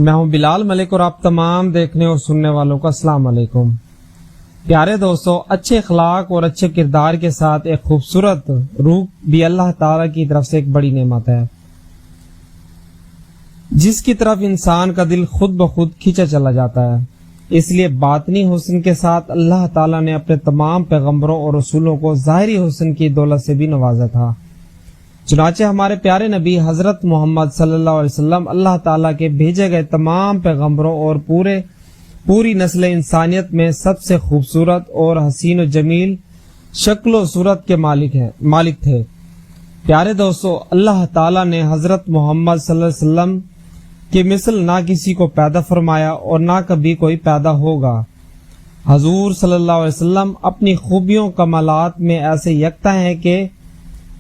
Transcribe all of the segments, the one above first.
میں ہوں بلال ملک اور آپ تمام دیکھنے اور سننے والوں کا السلام علیکم۔ پیارے دوستو، اچھے اخلاق اور اچھے کردار کے ساتھ ایک خوبصورت روح بھی اللہ تعالی کی طرف سے ایک بڑی نعمت ہے، جس کی طرف انسان کا دل خود بخود کھینچا چلا جاتا ہے۔ اس لیے باطنی حسن کے ساتھ اللہ تعالیٰ نے اپنے تمام پیغمبروں اور رسولوں کو ظاہری حسن کی دولت سے بھی نوازا تھا۔ چنانچہ ہمارے پیارے نبی حضرت محمد صلی اللہ علیہ وسلم اللہ تعالیٰ کے بھیجے گئے تمام پیغمبروں اور پوری نسل انسانیت میں سب سے خوبصورت اور حسین و جمیل شکل و صورت کے مالک تھے۔ پیارے دوستو، اللہ تعالیٰ نے حضرت محمد صلی اللہ علیہ وسلم کی مثل نہ کسی کو پیدا فرمایا اور نہ کبھی کوئی پیدا ہوگا۔ حضور صلی اللہ علیہ وسلم اپنی خوبیوں کمالات میں ایسے یکتا ہیں کہ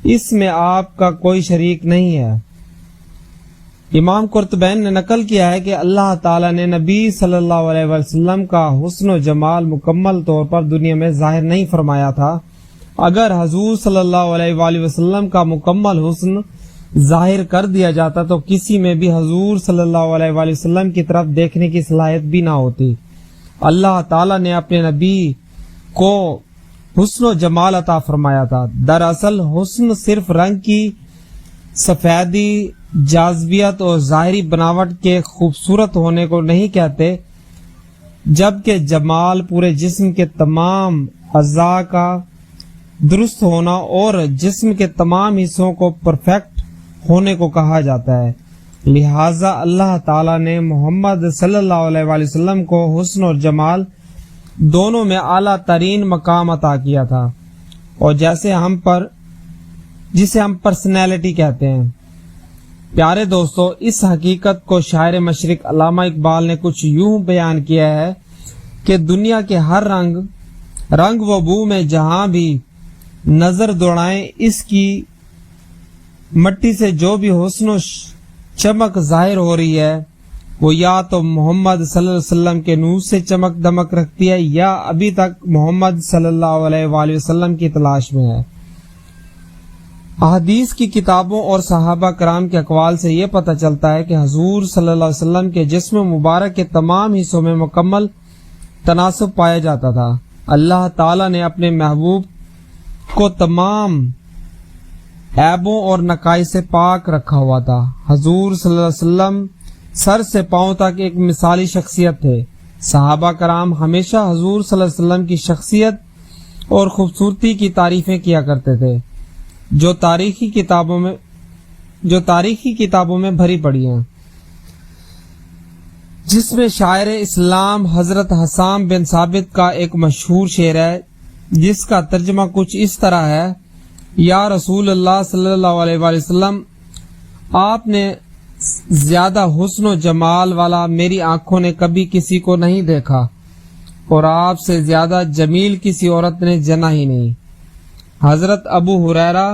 اس میں آپ کا کوئی شریک نہیں ہے۔ امام قرطبین نے نقل کیا ہے کہ اللہ تعالیٰ نے نبی صلی اللہ علیہ وسلم کا حسن و جمال مکمل طور پر دنیا میں ظاہر نہیں فرمایا تھا۔ اگر حضور صلی اللہ علیہ وآلہ وسلم کا مکمل حسن ظاہر کر دیا جاتا تو کسی میں بھی حضور صلی اللہ علیہ وآلہ وسلم کی طرف دیکھنے کی صلاحیت بھی نہ ہوتی۔ اللہ تعالیٰ نے اپنے نبی کو حسن و جمال عطا فرمایا تھا۔ دراصل حسن صرف رنگ کی سفیدی، جاذبیت اور ظاہری بناوٹ کے خوبصورت ہونے کو نہیں کہتے، جبکہ جمال پورے جسم کے تمام اعضاء کا درست ہونا اور جسم کے تمام حصوں کو پرفیکٹ ہونے کو کہا جاتا ہے۔ لہٰذا اللہ تعالیٰ نے محمد صلی اللہ علیہ وآلہ وسلم کو حسن اور جمال دونوں میں اعلیٰ ترین مقام عطا کیا تھا، اور جسے ہم پرسنالٹی کہتے ہیں۔ پیارے دوستو، اس حقیقت کو شاعر مشرق علامہ اقبال نے کچھ یوں بیان کیا ہے کہ دنیا کے ہر رنگ و بو میں جہاں بھی نظر دوڑائیں، اس کی مٹی سے جو بھی حسن و چمک ظاہر ہو رہی ہے وہ یا تو محمد صلی اللہ علیہ وسلم کے نور سے چمک دمک رکھتی ہے یا ابھی تک محمد صلی اللہ علیہ وآلہ وسلم کی تلاش میں ہے۔ احادیث کی کتابوں اور صحابہ کرام کے اقوال سے یہ پتہ چلتا ہے کہ حضور صلی اللہ علیہ وسلم کے جسم مبارک کے تمام حصوں میں مکمل تناسب پایا جاتا تھا۔ اللہ تعالیٰ نے اپنے محبوب کو تمام عیبوں اور نقائص سے پاک رکھا ہوا تھا۔ حضور صلی اللہ علیہ وسلم سر سے پاؤں تک ایک مثالی شخصیت تھے۔ صحابہ کرام ہمیشہ حضور صلی اللہ علیہ وسلم کی شخصیت اور خوبصورتی کی تعریفیں کیا کرتے تھے، جو تاریخی کتابوں میں بھری پڑی ہیں، جس میں شاعر اسلام حضرت حسام بن ثابت کا ایک مشہور شعر ہے، جس کا ترجمہ کچھ اس طرح ہے: یا رسول اللہ صلی اللہ علیہ وآلہ وسلم، آپ نے زیادہ حسن و جمال والا میری آنکھوں نے کبھی کسی کو نہیں دیکھا، اور آپ سے زیادہ جمیل کسی عورت نے جنا ہی نہیں۔ حضرت ابو ہریرہ،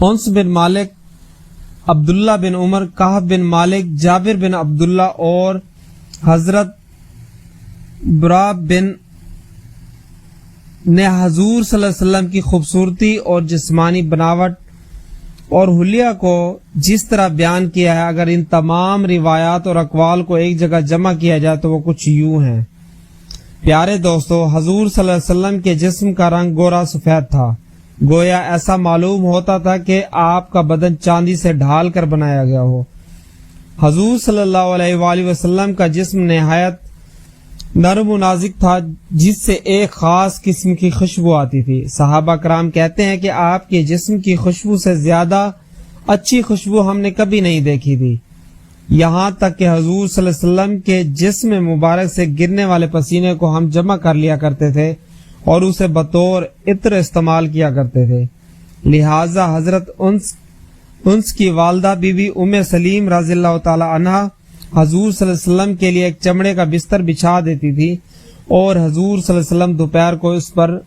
انس بن مالک، عبداللہ بن عمر، کعب بن مالک، جابر بن عبداللہ اور حضرت برا بن نے حضور صلی اللہ علیہ وسلم کی خوبصورتی اور جسمانی بناوٹ اور حلیہ کو جس طرح بیان کیا ہے، اگر ان تمام روایات اور اقوال کو ایک جگہ جمع کیا جائے تو وہ کچھ یوں ہیں۔ پیارے دوستو، حضور صلی اللہ علیہ وسلم کے جسم کا رنگ گورا سفید تھا، گویا ایسا معلوم ہوتا تھا کہ آپ کا بدن چاندی سے ڈھال کر بنایا گیا ہو۔ حضور صلی اللہ علیہ وآلہ وسلم کا جسم نہایت نرم و نازک تھا، جس سے ایک خاص قسم کی خوشبو آتی تھی۔ صحابہ کرام کہتے ہیں کہ آپ کے جسم کی خوشبو سے زیادہ اچھی خوشبو ہم نے کبھی نہیں دیکھی تھی، یہاں تک کہ حضور صلی اللہ علیہ وسلم کے جسم مبارک سے گرنے والے پسینے کو ہم جمع کر لیا کرتے تھے اور اسے بطور عطر استعمال کیا کرتے تھے۔ لہٰذا حضرت انس کی والدہ بی بی ام سلیم رضی اللہ تعالی عنہا حضور صلی اللہ علیہ وسلم کے لیے ایک چمڑے کا بستر بچھا دیتی تھی، اور حضور صلی اللہ علیہ وسلم دوپہر کو اس پر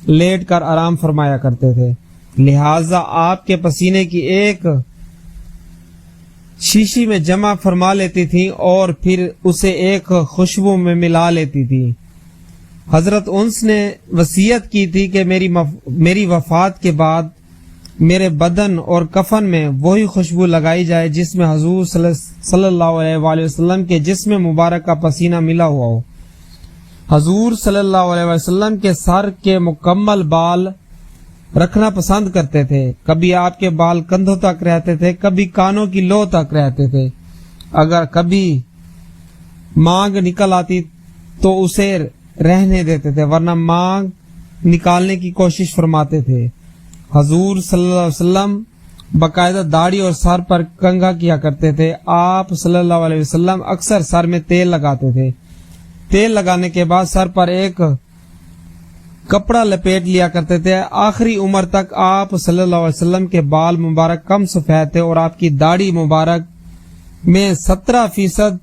لیٹ کر آرام فرمایا کرتے تھے۔ لہٰذا آپ کے پسینے کی ایک شیشی میں جمع فرما لیتی تھی اور پھر اسے ایک خوشبو میں ملا لیتی تھی۔ حضرت انس نے وصیت کی تھی کہ میری وفات کے بعد میرے بدن اور کفن میں وہی خوشبو لگائی جائے جس میں حضور صلی اللہ علیہ وآلہ وسلم کے جسم مبارک کا پسینہ ملا ہوا ہو۔ حضور صلی اللہ علیہ وسلم کے سر کے مکمل بال رکھنا پسند کرتے تھے۔ کبھی آپ کے بال کندھوں تک رہتے تھے، کبھی کانوں کی لو تک رہتے تھے۔ اگر کبھی مانگ نکل آتی تو اسے رہنے دیتے تھے، ورنہ مانگ نکالنے کی کوشش فرماتے تھے۔ حضور صلی اللہ علیہ وسلم باقاعدہ داڑھی اور سر پر کنگھا کیا کرتے تھے۔ آپ صلی اللہ علیہ وسلم اکثر سر میں تیل لگاتے تھے۔ تیل لگانے کے بعد سر پر ایک کپڑا لپیٹ لیا کرتے تھے۔ آخری عمر تک آپ صلی اللہ علیہ وسلم کے بال مبارک کم سفید تھے اور آپ کی داڑھی مبارک میں 17%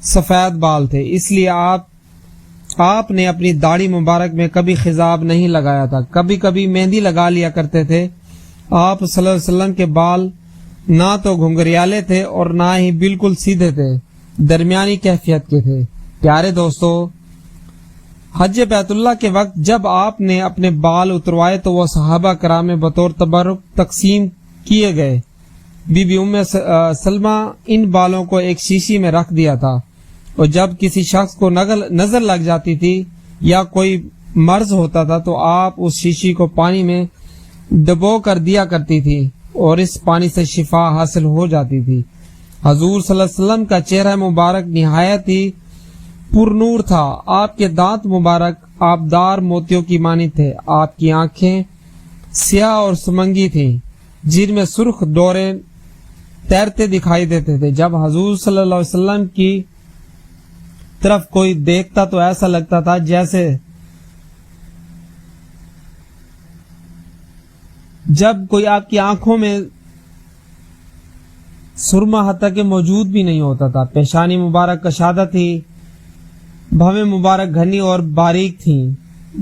سفید بال تھے، اس لیے آپ نے اپنی داڑھی مبارک میں کبھی خضاب نہیں لگایا تھا۔ کبھی کبھی مہندی لگا لیا کرتے تھے۔ آپ صلی اللہ علیہ وسلم کے بال نہ تو گھنگریالے تھے اور نہ ہی بالکل سیدھے تھے، درمیانی کیفیت کے تھے۔ پیارے دوستو، حج بیت اللہ کے وقت جب آپ نے اپنے بال اتروائے تو وہ صحابہ کرام میں بطور تبرک تقسیم کیے گئے۔ بی بی ام سلمہ ان بالوں کو ایک شیشی میں رکھ دیا تھا، اور جب کسی شخص کو نظر لگ جاتی تھی یا کوئی مرض ہوتا تھا تو آپ اس شیشی کو پانی میں ڈبو کر دیا کرتی تھی اور اس پانی سے شفا حاصل ہو جاتی تھی۔ حضور صلی اللہ علیہ وسلم کا چہرہ مبارک نہایت ہی پر نور تھا۔ آپ کے دانت مبارک آبدار موتیوں کی مانند تھے۔ آپ کی آنکھیں سیاہ اور سمنگی تھیں جن میں سرخ ڈورے تیرتے دکھائی دیتے تھے۔ جب حضور صلی اللہ علیہ وسلم کی طرف کوئی دیکھتا تو ایسا لگتا تھا جیسے جب کوئی آپ کی آنکھوں میں سرما حتیٰ کہ موجود بھی نہیں ہوتا تھا۔ پیشانی مبارک کشادہ تھی، بھویں مبارک گھنی اور باریک تھیں۔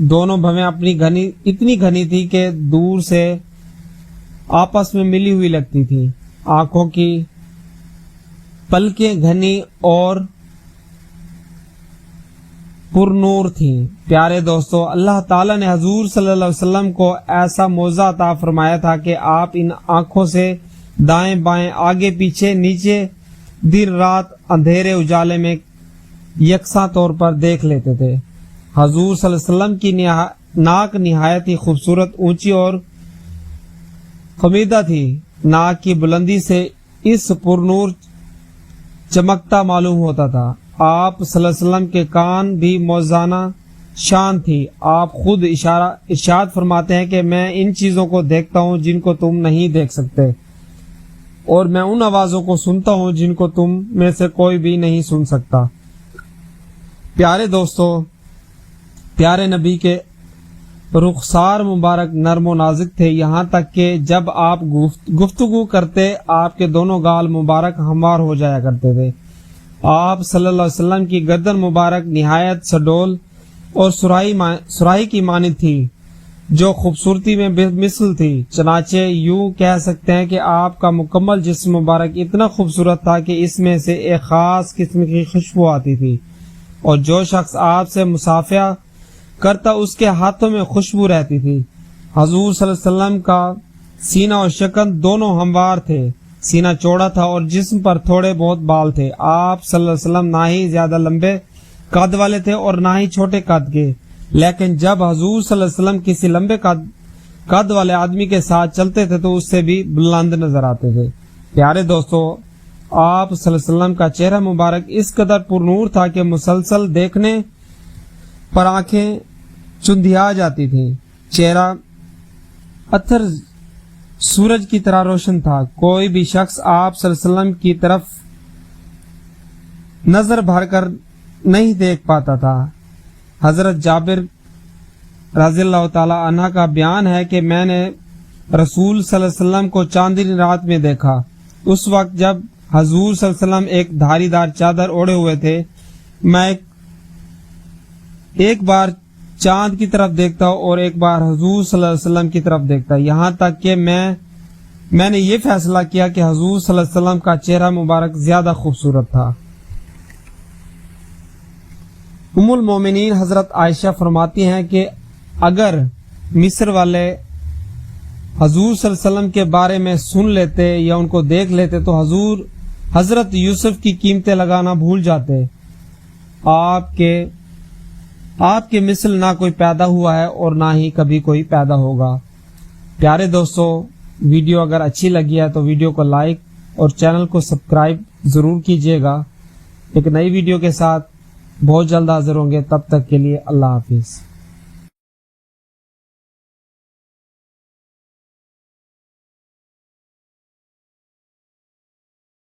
دونوں بھویں اپنی اتنی گھنی تھی کہ دور سے آپس میں ملی ہوئی لگتی تھی۔ آنکھوں کی پلکیں گھنی اور پر نور تھیں۔ پیارے دوستو، اللہ تعالیٰ نے حضور صلی اللہ علیہ وسلم کو ایسا موضع عطا فرمایا تھا کہ آپ ان آنکھوں سے دائیں بائیں، آگے پیچھے، نیچے، دن رات اندھیرے اجالے میں یکساں طور پر دیکھ لیتے تھے۔ حضور صلی اللہ علیہ وسلم کی ناک نہایت ہی خوبصورت، اونچی اور خمیدہ تھی۔ ناک کی بلندی سے اس پر نور چمکتا معلوم ہوتا تھا۔ آپ صلی اللہ علیہ وسلم کے کان بھی موزانہ شان تھی۔ آپ خود ارشاد فرماتے ہیں کہ میں ان چیزوں کو دیکھتا ہوں جن کو تم نہیں دیکھ سکتے، اور میں ان آوازوں کو سنتا ہوں جن کو تم میں سے کوئی بھی نہیں سن سکتا۔ پیارے دوستو، پیارے نبی کے رخسار مبارک نرم و نازک تھے، یہاں تک کہ جب آپ گفتگو کرتے آپ کے دونوں گال مبارک ہموار ہو جایا کرتے تھے۔ آپ صلی اللہ علیہ وسلم کی گردن مبارک نہایت سڈول اور سراہی کی مانند تھی جو خوبصورتی میں بے مثل تھی۔ چنانچہ یوں کہہ سکتے ہیں کہ آپ کا مکمل جسم مبارک اتنا خوبصورت تھا کہ اس میں سے ایک خاص قسم کی خوشبو آتی تھی، اور جو شخص آپ سے مصافحہ کرتا اس کے ہاتھوں میں خوشبو رہتی تھی۔ حضور صلی اللہ علیہ وسلم کا سینہ اور شکن دونوں ہموار تھے۔ سینہ چوڑا تھا اور جسم پر تھوڑے بہت بال تھے۔ آپ صلی اللہ علیہ وسلم نہ ہی زیادہ لمبے قد والے تھے اور نہ ہی چھوٹے قد کے، لیکن جب حضور صلی اللہ علیہ وسلم کسی لمبے قد والے آدمی کے ساتھ چلتے تھے تو اس سے بھی بلند نظر آتے تھے۔ پیارے دوستو، آپ صلی اللہ علیہ وسلم کا چہرہ مبارک اس قدر پر نور تھا کہ مسلسل دیکھنے پر آنکھیں چندھیا جاتی تھیں۔ چہرہ اتھر سورج کی طرح روشن تھا۔ کوئی بھی شخص آپ صلی اللہ علیہ وسلم کی طرف نظر بھر کر نہیں دیکھ پاتا تھا۔ حضرت جابر رضی اللہ تعالی عنہ کا بیان ہے کہ میں نے رسول صلی اللہ علیہ وسلم کو چاندنی رات میں دیکھا۔ اس وقت جب حضور صلی اللہ علیہ وسلم ایک دھاری دار چادر اوڑھے ہوئے تھے، میں ایک بار چاند کی طرف دیکھتا اور ایک بار حضور صلی اللہ علیہ وسلم کی طرف دیکھتا، یہاں تک کہ میں نے یہ فیصلہ کیا کہ حضور صلی اللہ علیہ وسلم کا چہرہ مبارک زیادہ خوبصورت تھا۔ ام المومنین حضرت عائشہ فرماتی ہیں کہ اگر مصر والے حضور صلی اللہ علیہ وسلم کے بارے میں سن لیتے یا ان کو دیکھ لیتے تو حضرت یوسف کی قیمتیں لگانا بھول جاتے. آپ کے مثل نہ کوئی پیدا ہوا ہے اور نہ ہی کبھی کوئی پیدا ہوگا. پیارے دوستو، ویڈیو اگر اچھی لگی ہے تو ویڈیو کو لائک اور چینل کو سبسکرائب ضرور کیجیے گا. ایک نئی ویڈیو کے ساتھ بہت جلد حاضر ہوں گے. تب تک کے لیے اللہ حافظ.